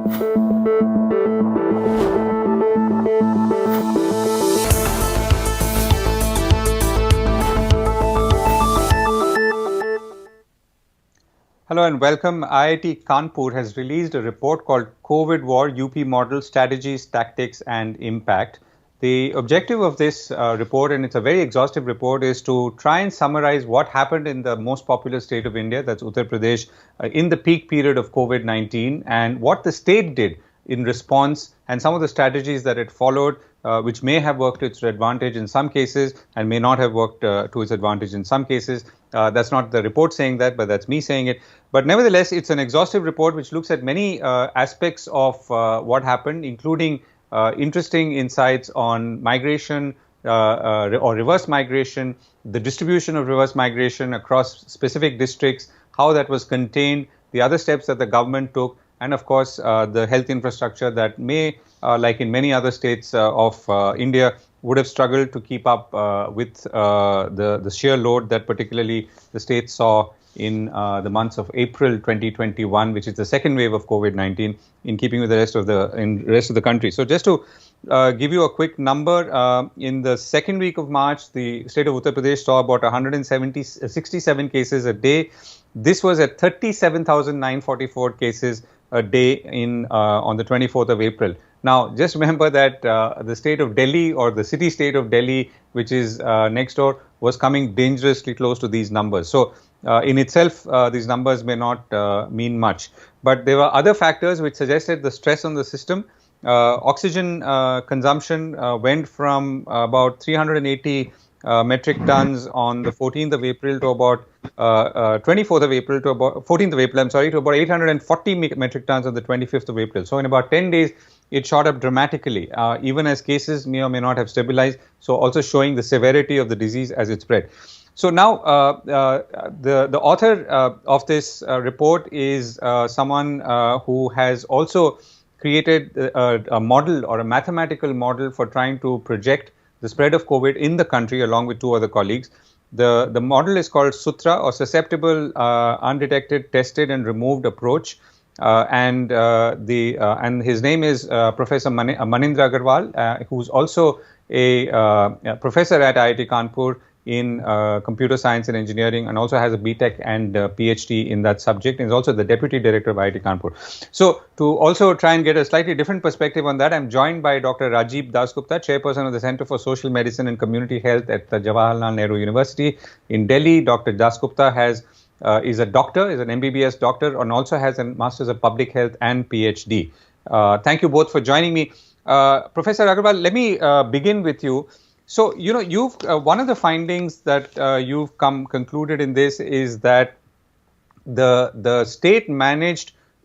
Hello and welcome. IIT Kanpur has released a report called COVID War UP Model Strategies, Tactics and Impact. The objective of this report, and it's a very exhaustive report, is to try and summarize what happened in the most populous state of India, that's Uttar Pradesh, in the peak period of COVID-19, and what the state did in response and some of the strategies that it followed, which may have worked to its advantage in some cases and may not have worked to its advantage in some cases. That's not the report saying that, but that's me saying it. But nevertheless, it's an exhaustive report which looks at many aspects of what happened, including interesting insights on migration or reverse migration, the distribution of reverse migration across specific districts, how that was contained, the other steps that the government took, and of course, the health infrastructure that may, like in many other states of India, would have struggled to keep up with the sheer load that particularly the state saw in the months of April 2021, which is the second wave of COVID-19, in keeping with the rest of the country. So just to give you a quick number, in the second week of March, the state of Uttar Pradesh saw about 167 cases a day. This was at 37,944 cases a day on the 24th of April. Now, just remember that the state of Delhi, or the city-state of Delhi, which is next door, was coming dangerously close to these numbers. So, in itself, these numbers may not mean much. But there were other factors which suggested the stress on the system. Oxygen consumption went from about 380 metric tons on the 14th of April to about 24th of April to about 14th of April, to about 840 metric tons on the 25th of April. So in about 10 days, it shot up dramatically, even as cases may or may not have stabilized. So also showing the severity of the disease as it spread. So now the author of this report is someone who has also created a model, or a mathematical model, for trying to project the spread of COVID in the country, along with two other colleagues. The model is called SUTRA, or Susceptible, Undetected, Tested and Removed Approach. And his name is Professor Manindra Agarwal, who's also a professor at IIT Kanpur in computer science and engineering, and also has a BTech and PhD in that subject, and is also the deputy director of IIT Kanpur. So to also try and get a slightly different perspective on that, I'm joined by Dr. Rajiv Dasgupta, chairperson of the Center for Social Medicine and Community Health at the Jawaharlal Nehru University in Delhi. Dr. Dasgupta is a doctor, is an MBBS doctor, and also has a Masters of Public Health and PhD. Thank you both for joining me. Professor Agarwal, let me begin with you. So, you've one of the findings that you've concluded in this is that the state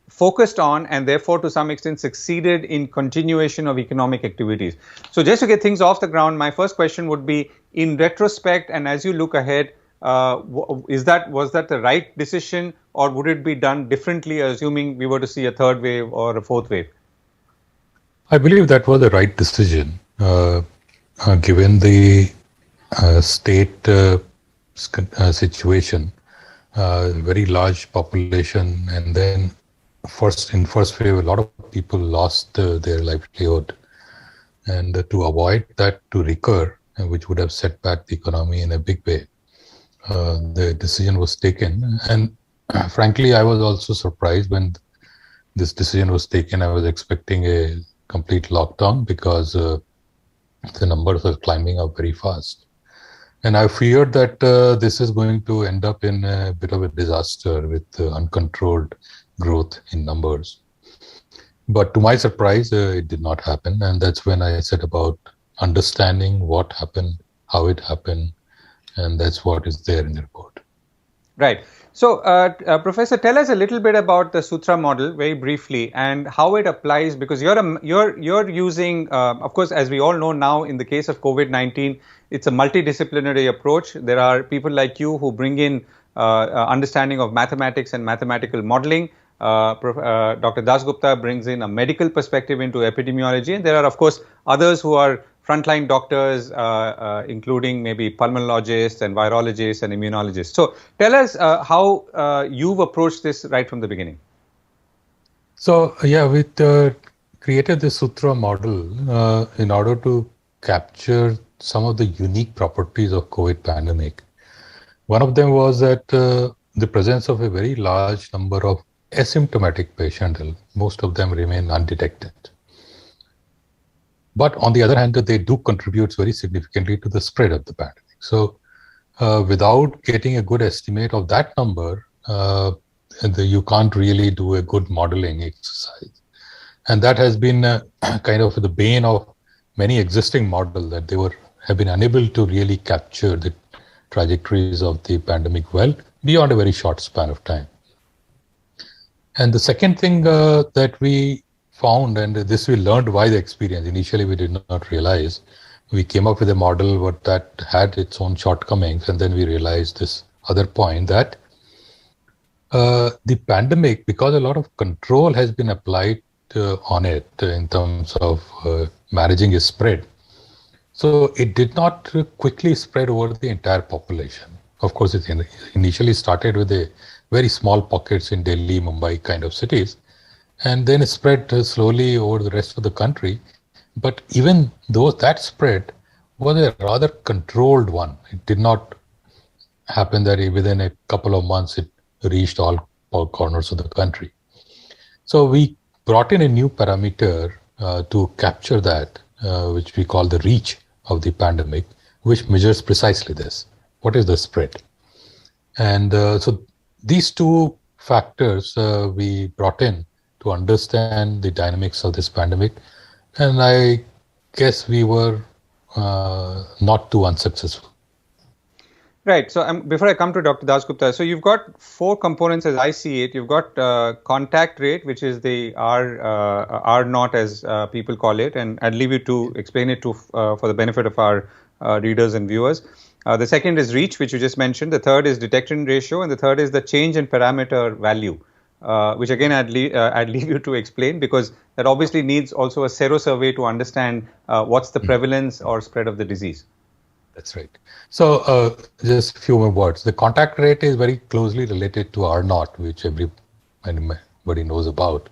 focused on, and therefore to some extent succeeded in continuation of economic activities. So just to get things off the ground, my first question would be, in retrospect and as you look ahead, was that the right decision, or would it be done differently, assuming we were to see a third wave or a fourth wave? I believe that was the right decision. Given the state situation, very large population, and then in first wave, a lot of people lost their livelihood, and to avoid that to recur, which would have set back the economy in a big way, the decision was taken. And frankly, I was also surprised when this decision was taken. I was expecting a complete lockdown because the numbers are climbing up very fast. And I feared that this is going to end up in a bit of a disaster with uncontrolled growth in numbers. But to my surprise, it did not happen. And that's when I set about understanding what happened, how it happened. And that's what is there in the report. Right. So, Professor, tell us a little bit about the Sutra model, very briefly, and how it applies, because you're using, of course, as we all know now, in the case of COVID-19, it's a multidisciplinary approach. There are people like you who bring in understanding of mathematics and mathematical modeling. Dr. Dasgupta brings in a medical perspective into epidemiology, and there are, of course, others who are frontline doctors, including maybe pulmonologists and virologists and immunologists. So tell us how you've approached this right from the beginning. So yeah, we created the Sutra model in order to capture some of the unique properties of COVID pandemic. One of them was that the presence of a very large number of asymptomatic patients, most of them remain undetected. But on the other hand, they do contribute very significantly to the spread of the pandemic. So without getting a good estimate of that number, you can't really do a good modeling exercise. And that has been kind of the bane of many existing models, that they have been unable to really capture the trajectories of the pandemic well beyond a very short span of time. And the second thing that we found, and this we learned by the experience, initially we did not realize, we came up with a model that had its own shortcomings, and then we realized this other point, that the pandemic, because a lot of control has been applied on it in terms of managing its spread, so it did not quickly spread over the entire population. Of course, it initially started with a very small pockets in Delhi, Mumbai kind of cities, and then it spread slowly over the rest of the country. But even though that spread was a rather controlled one, it did not happen that within a couple of months it reached all corners of the country. So we brought in a new parameter to capture that, which we call the reach of the pandemic, which measures precisely this. What is the spread? And so these two factors we brought in to understand the dynamics of this pandemic. And I guess we were not too unsuccessful. Right. So before I come to Dr. Dasgupta, so you've got four components as I see it. You've got contact rate, which is the R naught as people call it, and I'd leave you to explain it for the benefit of our readers and viewers. The second is reach, which you just mentioned. The third is detection ratio, and the third is the change in parameter value, which again I'd leave you to explain, because that obviously needs also a serosurvey to understand what's the prevalence or spread of the disease. That's right. So just a few more words. The contact rate is very closely related to R naught, which everybody knows about.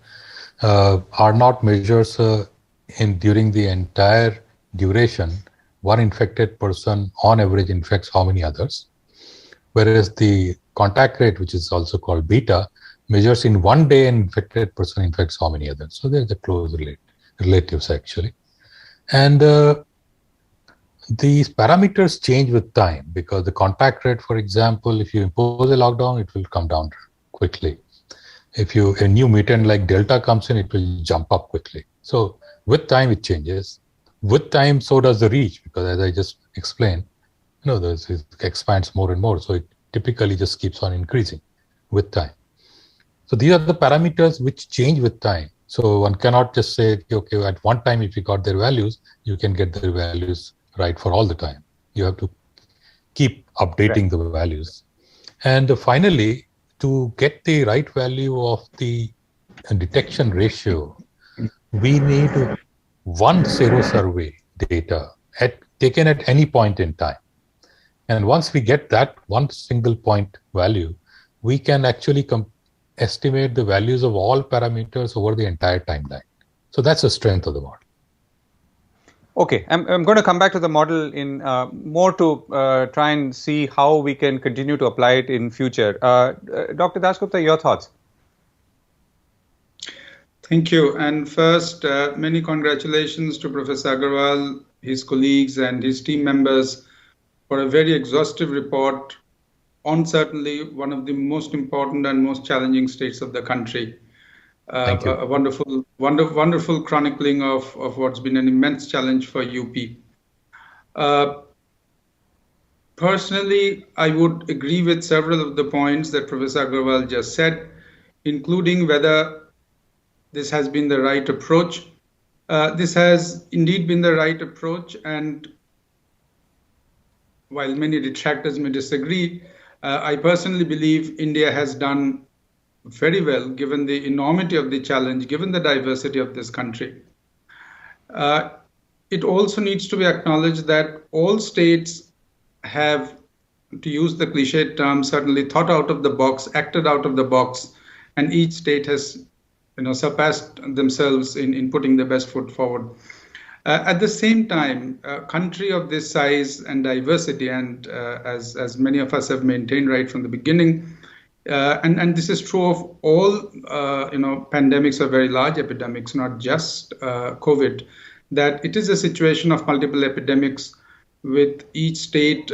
R naught measures during the entire duration, one infected person on average infects how many others, whereas the contact rate, which is also called beta, measures in one day an infected person infects how many others. So there's a close relatives actually. And these parameters change with time, because the contact rate, for example, if you impose a lockdown, it will come down quickly. If a new mutant like Delta comes in, it will jump up quickly. So with time, it changes. With time, so does the reach, because as I just explained, it expands more and more. So it typically just keeps on increasing with time. So these are the parameters which change with time. So one cannot just say, okay, at one time, if you got their values, you can get their values right for all the time. You have to keep updating the values. And finally, to get the right value of the detection ratio, we need one serosurvey data taken at any point in time. And once we get that one single point value, we can actually estimate the values of all parameters over the entire timeline. So that's the strength of the model. Okay, I'm going to come back to the model in more to try and see how we can continue to apply it in future. Dr. Dasgupta, your thoughts? Thank you. And first, many congratulations to Professor Agarwal, his colleagues and his team members for a very exhaustive report on certainly one of the most important and most challenging states of the country. A wonderful chronicling of what's been an immense challenge for UP. Personally, I would agree with several of the points that Professor Agarwal just said, including whether this has been the right approach. This has indeed been the right approach, and while many detractors may disagree, I personally believe India has done very well, given the enormity of the challenge, given the diversity of this country. It also needs to be acknowledged that all states have, to use the cliched term, certainly thought out of the box, acted out of the box, and each state has surpassed themselves in putting their best foot forward. At the same time, a country of this size and diversity, and as many of us have maintained right from the beginning, and this is true of all pandemics or very large epidemics, not just COVID, that it is a situation of multiple epidemics with each state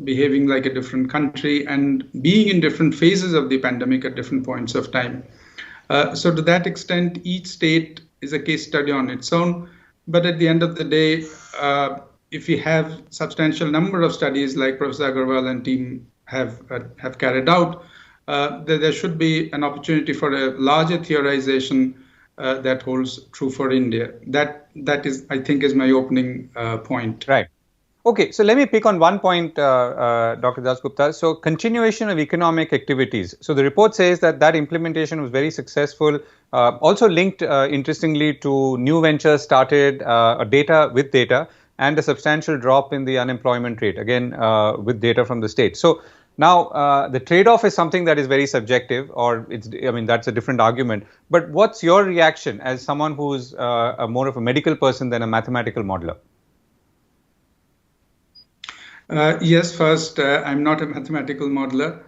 behaving like a different country and being in different phases of the pandemic at different points of time. So to that extent, each state is a case study on its own. But at the end of the day, if we have substantial number of studies like Professor Agarwal and team have carried out, there should be an opportunity for a larger theorization that holds true for India. That is, I think, is my opening point. Right. Okay, so let me pick on one point, Dr. Dasgupta. So continuation of economic activities. So the report says that implementation was very successful, also linked, interestingly, to new ventures started, data, and a substantial drop in the unemployment rate, again, with data from the state. So now the trade-off is something that is very subjective, or that's a different argument. But what's your reaction as someone who's more of a medical person than a mathematical modeler? Yes, first, I'm not a mathematical modeler.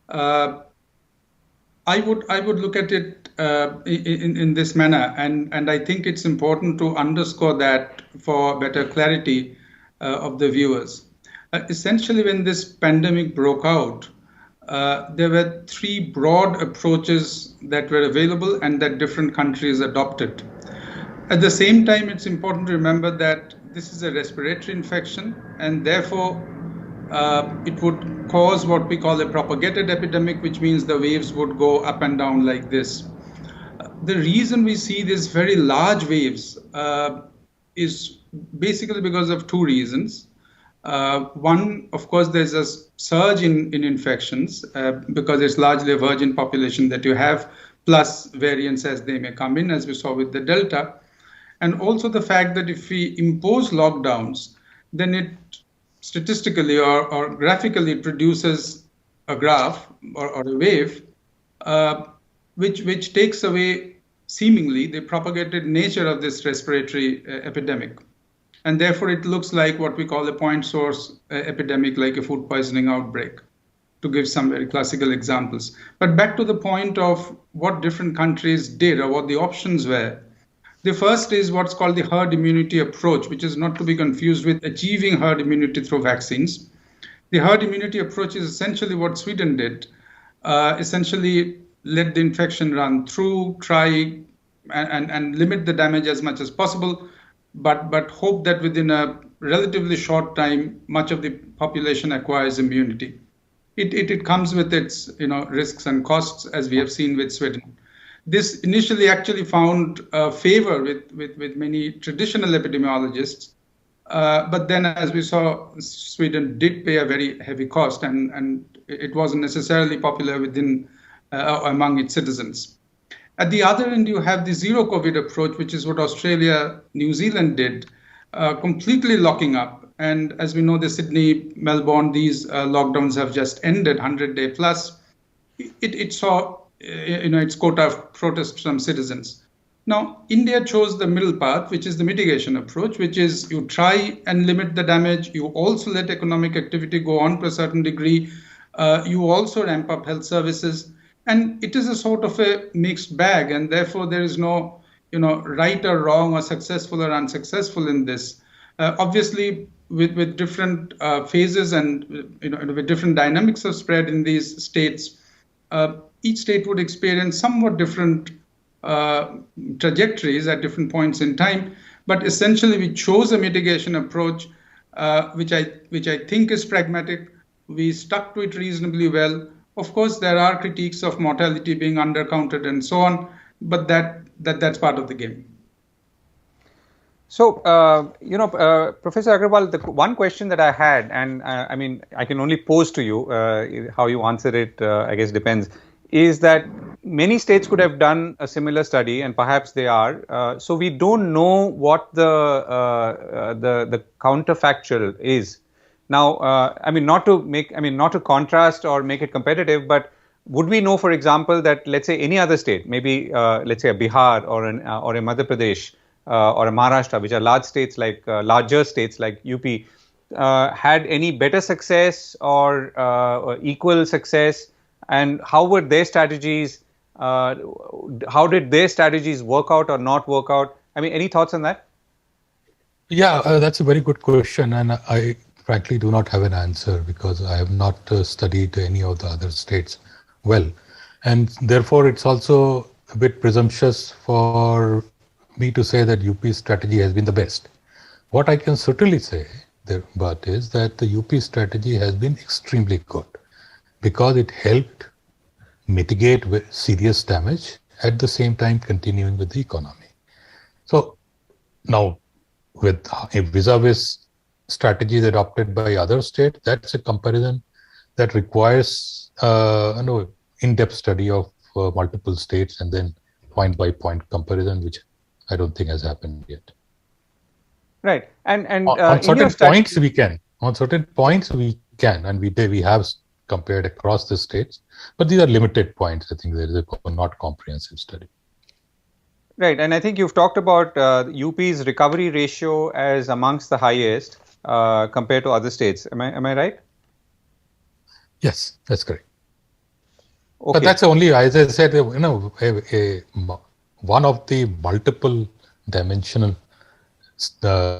I would look at it in this manner, and I think it's important to underscore that for better clarity of the viewers. Essentially, when this pandemic broke out, there were three broad approaches that were available and that different countries adopted. At the same time, it's important to remember that this is a respiratory infection, and therefore it would cause what we call a propagated epidemic, which means the waves would go up and down like this. The reason we see these very large waves is basically because of two reasons. One, of course, there's a surge in infections because it's largely a virgin population that you have, plus variants as they may come in, as we saw with the Delta. And also the fact that if we impose lockdowns, then it statistically or graphically produces a graph or a wave which takes away seemingly the propagated nature of this respiratory epidemic. And therefore it looks like what we call a point source epidemic, like a food poisoning outbreak, to give some very classical examples. But back to the point of what different countries did or what the options were. The first is what's called the herd immunity approach, which is not to be confused with achieving herd immunity through vaccines. The herd immunity approach is essentially what Sweden did, essentially let the infection run through, try and limit the damage as much as possible, but hope that within a relatively short time, much of the population acquires immunity. It comes with its risks and costs, as we have seen with Sweden. This initially actually found favor with many traditional epidemiologists, but then, as we saw, Sweden did pay a very heavy cost, and it wasn't necessarily popular within among its citizens. At the other end, you have the zero COVID approach, which is what Australia, New Zealand did, completely locking up. And as we know, the Sydney, Melbourne, these lockdowns have just ended, 100-day plus. It saw its quota of protests from citizens. Now, India chose the middle path, which is the mitigation approach, which is you try and limit the damage. You also let economic activity go on to a certain degree. You also ramp up health services. And it is a sort of a mixed bag. And therefore, there is no right or wrong or successful or unsuccessful in this. Obviously, with different phases and with different dynamics of spread in these states, each state would experience somewhat different trajectories at different points in time. But essentially, we chose a mitigation approach, which I think is pragmatic. We stuck to it reasonably well. Of course, there are critiques of mortality being undercounted and so on, but that's part of the game. So, Professor Agarwal, the one question that I had, and I can only pose to you, how you answer it, I guess depends, is that many states could have done a similar study, and perhaps they are. So we don't know what the counterfactual is. Now, not to contrast or make it competitive, but would we know, for example, that let's say any other state, maybe let's say a Bihar or a Madhya Pradesh or a Maharashtra, which are larger states like UP, had any better success or equal success, and how were their strategies? How did their strategies work out or not work out? I mean, any thoughts on that? Yeah, that's a very good question, and I frankly do not have an answer because I have not studied any of the other states well, and therefore it's also a bit presumptuous for me to say that UP's strategy has been the best. What I can certainly say there, but is that the UP strategy has been extremely good because it helped mitigate serious damage at the same time continuing with the economy. So now, with vis-a-vis strategies adopted by other states, that's a comparison that requires in-depth study of multiple states and then point-by-point comparison, which I don't think has happened yet. Right, and on certain points we can. On certain points we can, and we have compared across the states, but these are limited points. I think there is a not comprehensive study. Right, and I think you've talked about UP's recovery ratio as amongst the highest compared to other states. Am I right? Yes, that's correct. Okay. But that's only, as I said, one of the multiple dimensional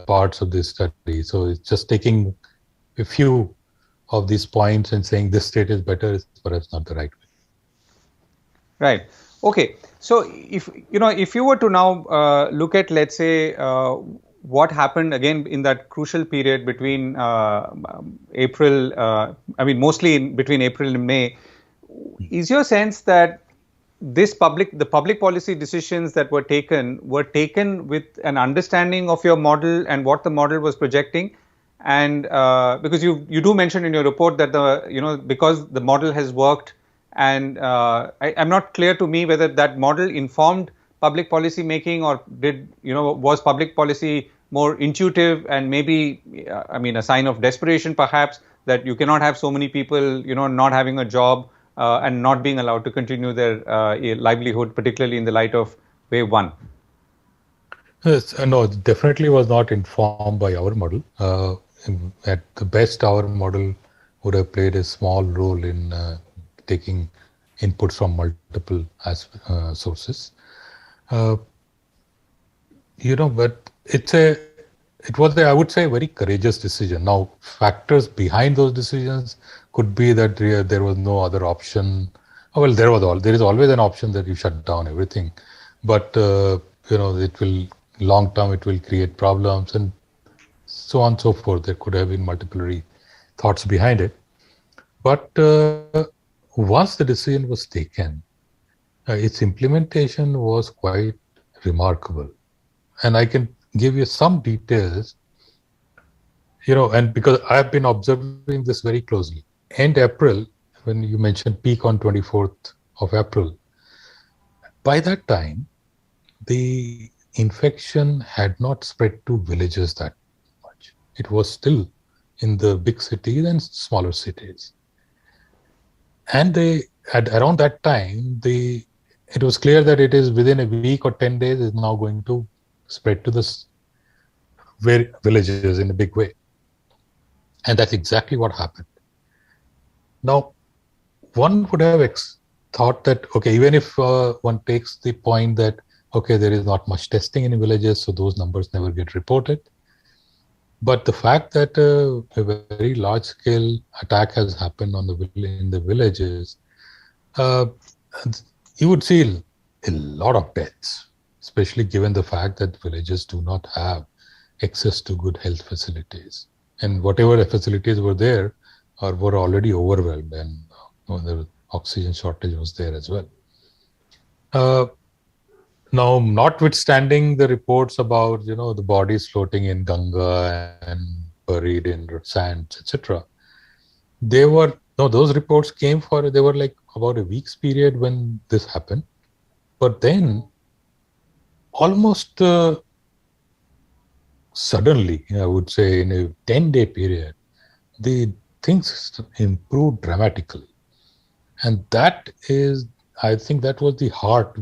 parts of this study. So it's just taking a few of these points and saying this state is better is perhaps not the right way. Right. Okay. So if you were to now look at, let's say, what happened again in that crucial period between mostly between April and May, is your sense that the public policy decisions that were taken with an understanding of your model and what the model was projecting? And because you do mention in your report that because the model has worked, and I'm not clear to me whether that model informed public policy making, or was public policy more intuitive and maybe a sign of desperation perhaps, that you cannot have so many people not having a job and not being allowed to continue their livelihood, particularly in the light of wave 1. Yes, no, it definitely was not informed by our model. At the best, our model would have played a small role in taking inputs from multiple sources. But it was I would say, a very courageous decision. Now, factors behind those decisions could be that there was no other option. Well, there is always an option that you shut down everything, but long term it will create problems and so on and so forth. There could have been multiple thoughts behind it. But once the decision was taken, its implementation was quite remarkable. And I can give you some details, and because I've been observing this very closely. End April, when you mentioned peak on 24th of April, by that time, the infection had not spread to villages that much. It was still in the big cities and smaller cities. And around that time, it was clear that it is within a week or 10 days is now going to spread to the villages in a big way. And that's exactly what happened. Now, one would have thought that, okay, even if one takes the point that, okay, there is not much testing in villages, so those numbers never get reported. But the fact that a very large-scale attack has happened in the villages, you would see a lot of deaths, especially given the fact that villages do not have access to good health facilities. And whatever facilities were there were already overwhelmed, and the oxygen shortage was there as well. Now, notwithstanding the reports about the bodies floating in Ganga and buried in sands, etc., those reports came they were like about a week's period when this happened. But then, almost suddenly, I would say in a 10-day period, the things improved dramatically. And that is, I think that was the heart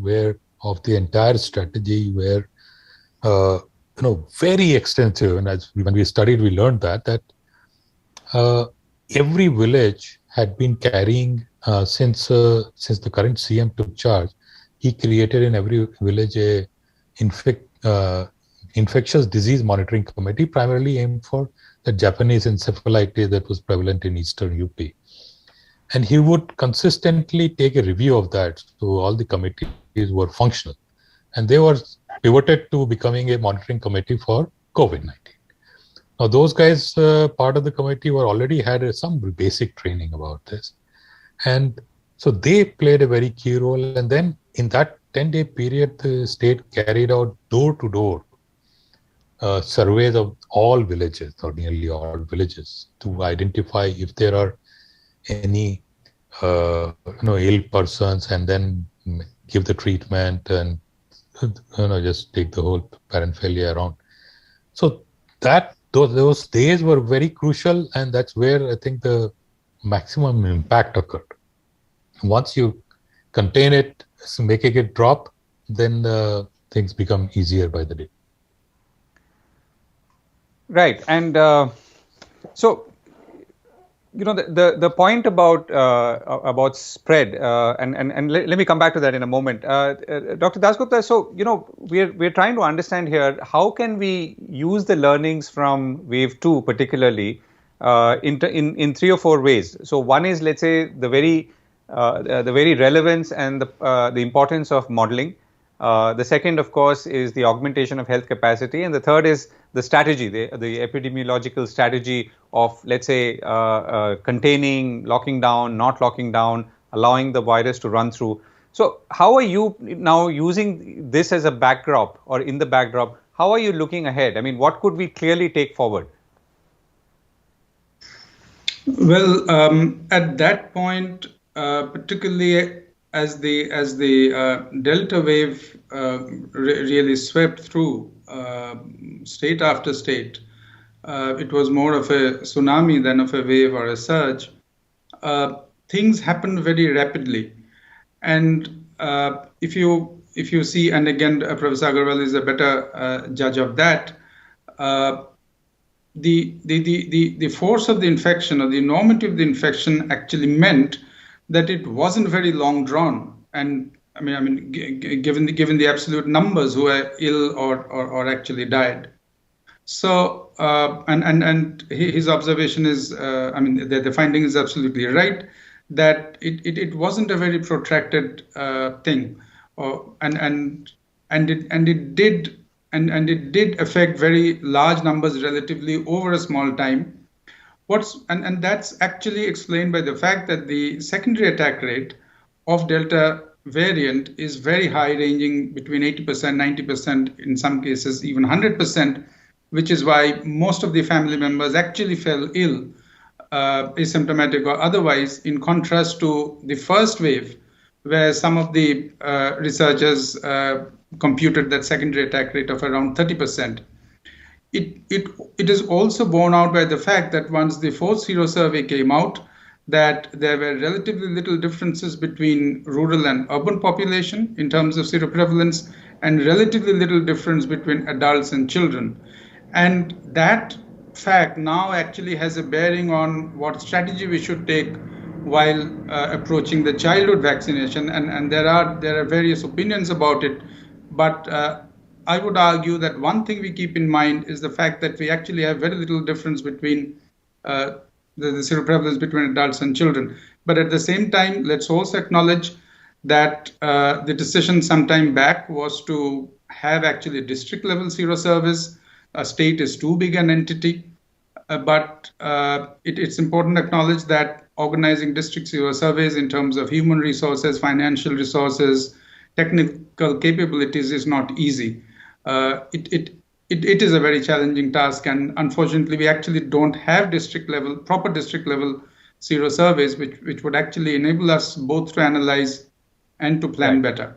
of the entire strategy where, very extensive. And when we studied, we learned that uh, every village had been carrying, since the current CM took charge, he created in every village a infectious disease monitoring committee, primarily aimed for the Japanese encephalitis that was prevalent in eastern UP. And he would consistently take a review of that. So all the committees were functional. And they were pivoted to becoming a monitoring committee for COVID-19. Now, those guys, part of the committee, already had some basic training about this. And so they played a very key role. And then in that 10-day period, the state carried out door-to-door surveys of all villages, or nearly all villages, to identify if there are any ill persons, and then give the treatment and just take the whole paraphernalia around. So those days were very crucial, and that's where I think the maximum impact occurred. Once you contain it, making it drop, then things become easier by the day. Right, and so the point about spread, and let me come back to that in a moment. Dr. Dasgupta, so we're trying to understand here, how can we use the learnings from wave 2 particularly in 3 or 4 ways. So one is, let's say, the very relevance and the importance of modeling. The second, of course, is the augmentation of health capacity, and the third is the strategy, the epidemiological strategy of, let's say, containing, locking down, not locking down, allowing the virus to run through. So how are you now using this as a backdrop, or in the backdrop? How are you looking ahead? I mean, what could we clearly take forward? Well, at that point, particularly as the Delta wave really swept through state after state, it was more of a tsunami than of a wave or a surge. Things happened very rapidly, and if you see, and again, Professor Agarwal is a better judge of that. The force of the infection, or the enormity of the infection, actually meant that it wasn't very long drawn. And I mean, given the absolute numbers who are ill or actually died. So and his observation is, the finding is absolutely right, that it wasn't a very protracted thing, and it did affect very large numbers relatively over a small time. And that's actually explained by the fact that the secondary attack rate of Delta variant is very high, ranging between 80%, 90%, in some cases even 100%, which is why most of the family members actually fell ill, asymptomatic or otherwise, in contrast to the first wave, where some of the researchers computed that secondary attack rate of around 30%. It is also borne out by the fact that once the fourth sero survey came out, that there were relatively little differences between rural and urban population in terms of seroprevalence, and relatively little difference between adults and children. And that fact now actually has a bearing on what strategy we should take while approaching the childhood vaccination. And there are various opinions about it, but I would argue that one thing we keep in mind is the fact that we actually have very little difference between the seroprevalence between adults and children. But at the same time, let's also acknowledge that the decision some time back was to have actually district level sero service. A state is too big an entity, but it's important to acknowledge that organizing district sero surveys in terms of human resources, financial resources, technical capabilities is not easy. It is a very challenging task, and unfortunately, we actually don't have proper district level sero surveys, which would actually enable us both to analyze and to plan better.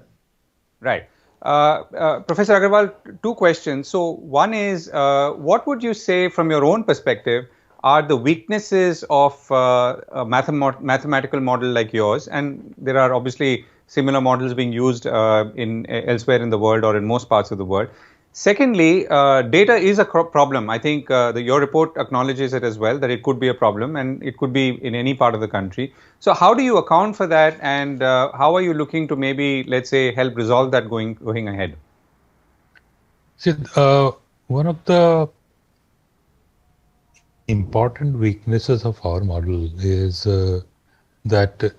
Right. Professor Agarwal, 2 questions. So one is, what would you say from your own perspective are the weaknesses of a mathematical model like yours? And there are obviously similar models being used in elsewhere in the world or in most parts of the world. Secondly, data is a problem. I think your report acknowledges it as well, that it could be a problem and it could be in any part of the country. So how do you account for that, and how are you looking to maybe, let's say, help resolve that going ahead? See, one of the important weaknesses of our model is that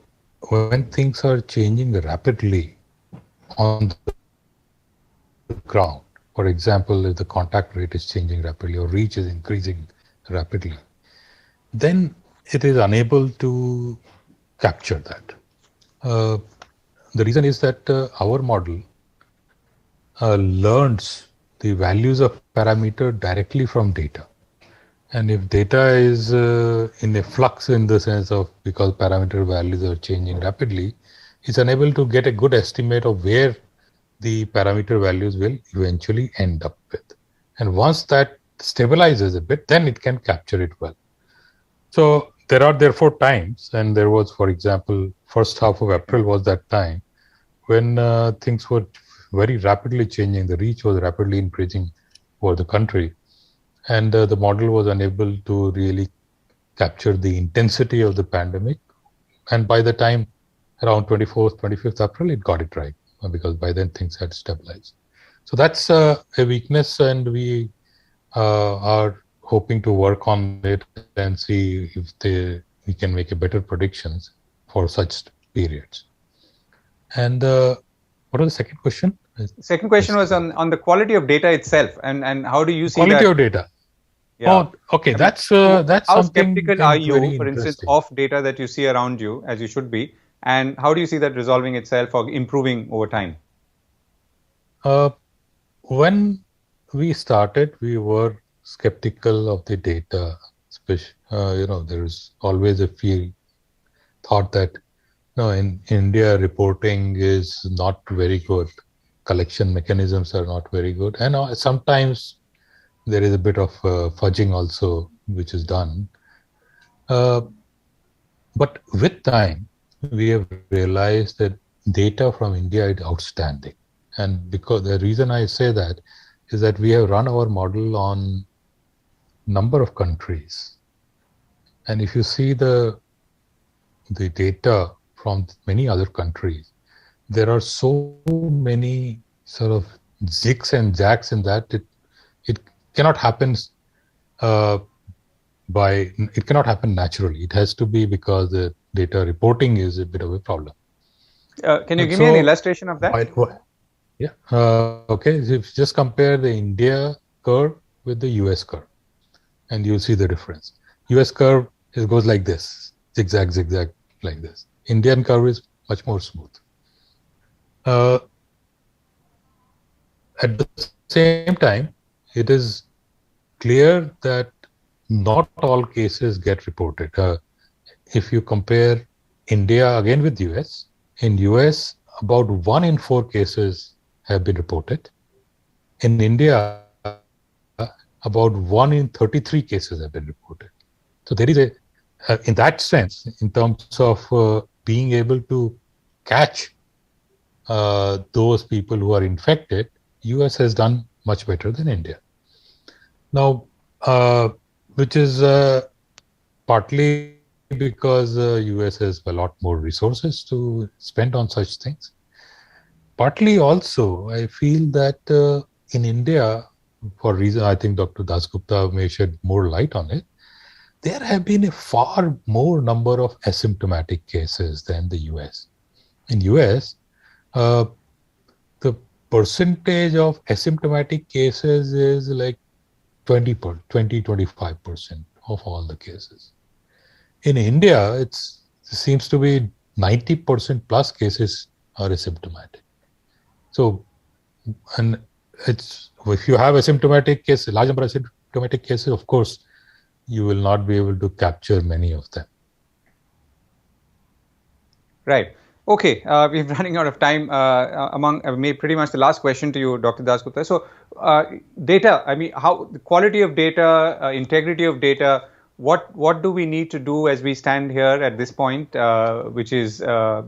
when things are changing rapidly on the ground, for example, if the contact rate is changing rapidly or reach is increasing rapidly, then it is unable to capture that. The reason is that our model learns the values of parameter directly from data. And if data is in a flux in the sense of because parameter values are changing rapidly, it's unable to get a good estimate of where the parameter values will eventually end up with. And once that stabilizes a bit, then it can capture it well. So there are therefore times, and there was, for example, first half of April was that time when things were very rapidly changing. The reach was rapidly increasing for the country. And the model was unable to really capture the intensity of the pandemic. And by the time around 24th, 25th April, it got it right because by then things had stabilized. So that's a weakness, and we are hoping to work on it and see if we can make a better predictions for such periods. And what was the second question? Second question was on the quality of data itself, and how do you see quality that? of data? Yeah. Oh, okay. I mean, that's how something skeptical are you, very for instance, interesting. of data that you see around you, as you should be, and how do you see that resolving itself or improving over time? When we started, we were skeptical of the data. There's always a thought that in India reporting is not very good, collection mechanisms are not very good, and sometimes there is a bit of fudging also which is done. But with time, we have realized that data from India is outstanding. And because the reason I say that is that we have run our model on number of countries. And if you see the data from many other countries, there are so many sort of zigs and zags in that it cannot happen it cannot happen naturally. It has to be because the data reporting is a bit of a problem. Can you give me an illustration of that? Yeah. Okay. So if you just compare the India curve with the US curve, and you'll see the difference. US curve goes like this, zigzag, zigzag, like this. Indian curve is much more smooth. At the same time, it is clear that not all cases get reported. If you compare India again with US, in US, about 1 in 4 cases have been reported. In India, about 1 in 33 cases have been reported. So there is in that sense, in terms of being able to catch those people who are infected, US has done much better than India. Now, which is partly because US has a lot more resources to spend on such things. Partly also, I feel that in India, for reason I think Dr. Dasgupta may shed more light on it, there have been a far more number of asymptomatic cases than the US. In US, the percentage of asymptomatic cases is like 20-25% of all the cases. In India, it seems to be 90% plus cases are asymptomatic. So, and if you have asymptomatic cases, large number of asymptomatic cases, of course, you will not be able to capture many of them. Right. Okay. We're running out of time. Pretty much the last question to you, Dr. Dasgupta. So, data. I mean, how the quality of data, integrity of data. what do we need to do as we stand here at this point, which is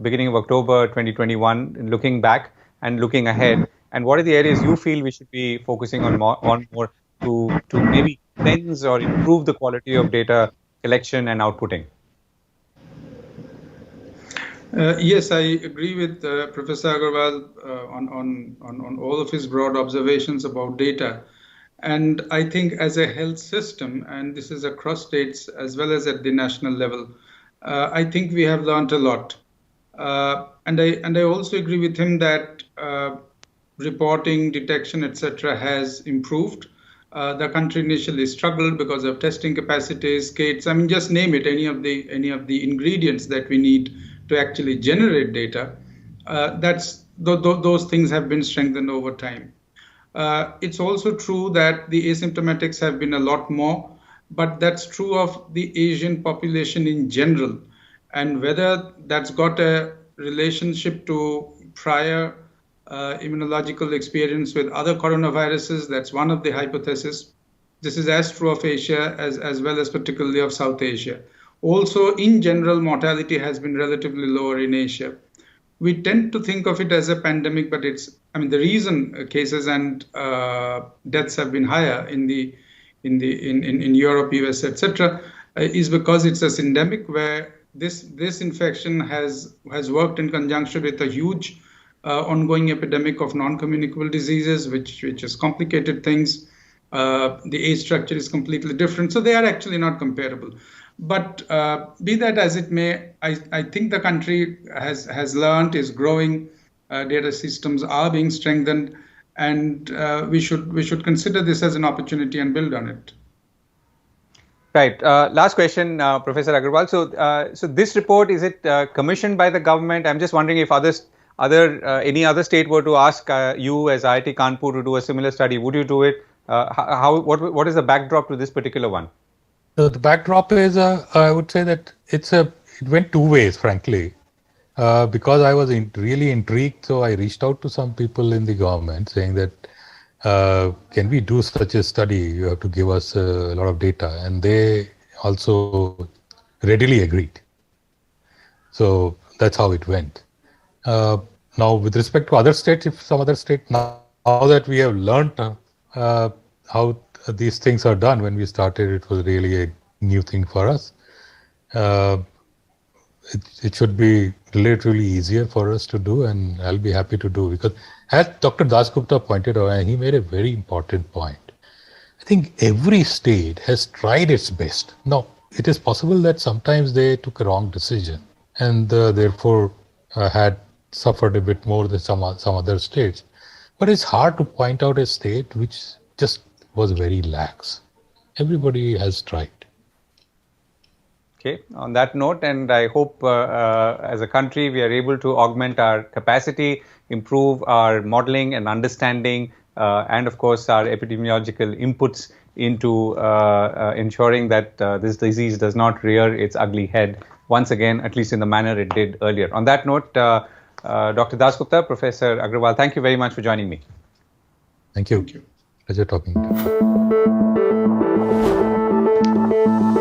beginning of October 2021, looking back and looking ahead? And what are the areas you feel we should be focusing on more to maybe cleanse or improve the quality of data collection and outputting? Yes, I agree with Professor Agarwal on all of his broad observations about data. And I think as a health system, and this is across states as well as at the national level, I think we have learned a lot. And I also agree with him that reporting, detection, etc., has improved. The country initially struggled because of testing capacities, kits. I mean, just name it. Any of the ingredients that we need to actually generate data. Those things have been strengthened over time. It's also true that the asymptomatics have been a lot more, but that's true of the Asian population in general. And whether that's got a relationship to prior immunological experience with other coronaviruses, that's one of the hypotheses. This is as true of Asia as well as particularly of South Asia. Also, in general, mortality has been relatively lower in Asia. We tend to think of it as a pandemic, but the reason cases and deaths have been higher in Europe, US, etc., is because it's a syndemic where this infection has worked in conjunction with a huge ongoing epidemic of non-communicable diseases, which has complicated things. The age structure is completely different, so they are actually not comparable. But be that as it may, I think the country has learned, is growing. Data systems are being strengthened, and we should consider this as an opportunity and build on it. Right. Last question, Professor Agarwal. So this report, is it commissioned by the government? I'm just wondering if any other state were to ask you as IIT Kanpur to do a similar study, would you do it? What is the backdrop to this particular one? So the backdrop is, I would say that it went two ways, frankly. Because I was really intrigued, so I reached out to some people in the government saying that, can we do such a study? You have to give us a lot of data. And they also readily agreed. So that's how it went. Now, with respect to other states, if some other state, now that we have learned how these things are done, when we started, it was really a new thing for us. It should be relatively easier for us to do, and I'll be happy to do, because as Dr. Dasgupta pointed out, and he made a very important point, I think every state has tried its best. Now, it is possible that sometimes they took a wrong decision and therefore had suffered a bit more than some other states. But it's hard to point out a state which just was very lax. Everybody has tried. Okay, on that note, and I hope as a country we are able to augment our capacity, improve our modeling and understanding, and of course our epidemiological inputs into ensuring that this disease does not rear its ugly head once again, at least in the manner it did earlier. On that note, Dr. Dasgupta, Professor Agarwal, thank you very much for joining me. Thank you. Thank you. Pleasure talking to you.